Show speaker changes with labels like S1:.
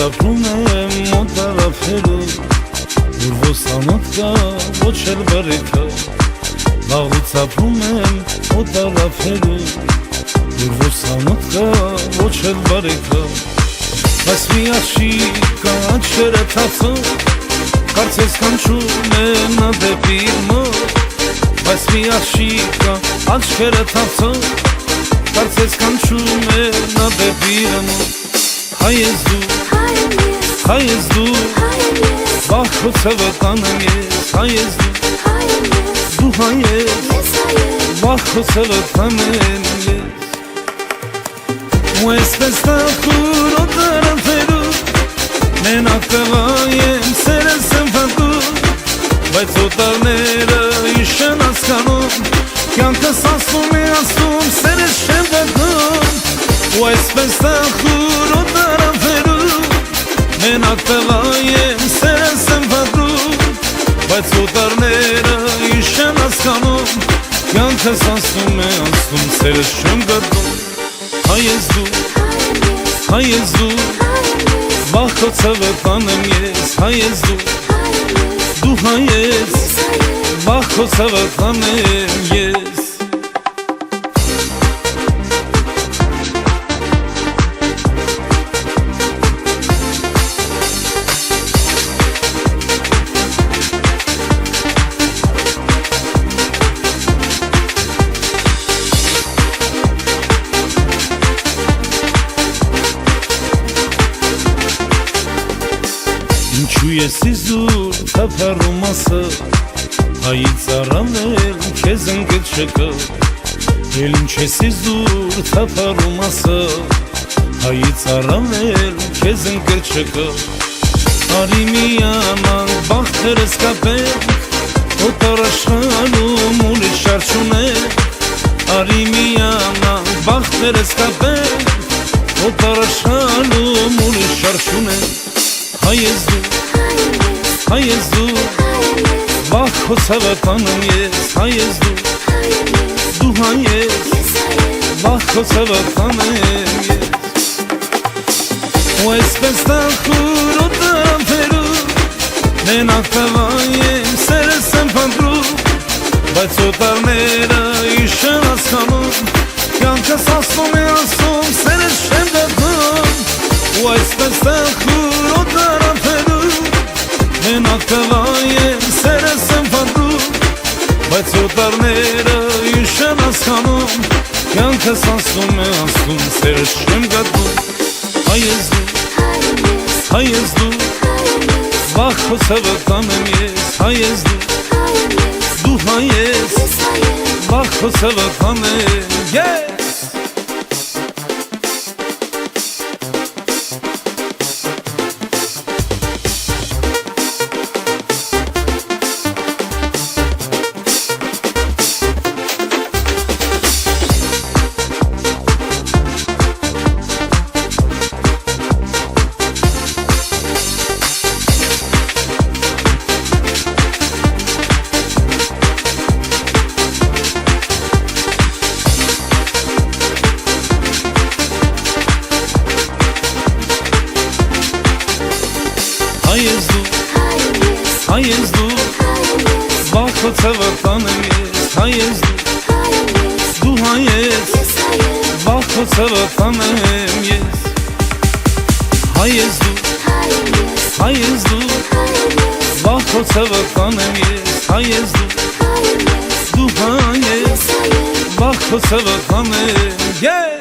S1: ապրում եմ մոտարավերում, որ ոսանոտ կա, ոչ էլ բարեկա։ Վաղուց ապրում եմ մոտարավերում, որ ոսանոտ կա, ոչ էլ բարեկա։ Բայց մի աղջիկ կա աչքերը թացող, կարծես կանչում է նա դեպի մոտ։ Բայց մի աղջիկ կա աչքերը թացող, կարծես կանչում է նա դեպի մոտ։ Հայ ես դու, հայ ես դու, վախ քո ցավը տանեմ ես։ Հայ ես դու, դու հայ ես, վախ քո ցավը տանեմ ես։ Ու այսպես տախուր օտարավերում, մենակ տղա եմ սերս եմ վատում, բայց օտարները ինչ են հասկանում, կյանքս ասում է ասում սերս չեմ վատում։ Ու այսպես տախուր օտարավերում, մենակ տղա եմ սերս եմ վատում, բայց օտարները ինչ են հասկանում, կյանքս ասում է ասում սերս չեմ վատում։ Հայ ես դու, հայ ես դու, վախ քո ցավը տանեմ ես։ Հայ ես դու, դու հայ ես, վախ քո ցավը տանեմ ես։ Ինչու ես իզուր թափառում ասա, հայից առանել քեզ ընկել չկա։ Էլ ինչ ես իզուր թափառում ասա, հայից առանել քեզ ընկել չկա։ Արի միանանք բախտերս կապենք, օտար աշխարհում ուրիշ շարժ չունենք։ Արի միանանք բախտերս կապենք, օտար աշխարհում ուրիշ շարժ չունենք։ Հայ ես դու, հայ ես դու, վախ քո ցավը տանում ես։ Հայ ես դու, դու հայ ես, վախ քո ցավը տանում ես։ Ու այսպես տախուր օտարավերում, մենակ տղա եմ սերս եմ փնտրում, բայց օտարները ինչ են հասկանում, կյանքս ասում է ասում սերս չեմ գտնում։ Ու այսպես տախուր օտարավերում, մենակ տղա եմ սերս եմ փնտրում, բայց օտարները ինչ են հասկանում, կյանքս ասում է ասում սերս չեմ գտնում։ Հայ ես դու, հայ ես դու, վախ քո ցավը տանեմ ես։ Հայ ես դու, դու հայ ես, վախ քո ցավը տանեմ ես։ Հայ ես դու, հայ ես դու, վախ քո ցավը տանեմ ես։ Հայ ես դու, դու հայ ես, վախ քո ցավը տանեմ ես։ Հայ ես դու, հայ ես դու, վախ քո ցավը տանեմ ես։ Հայ ես դու, դու հայ ես, վախ քո ցավը տանեմ ես։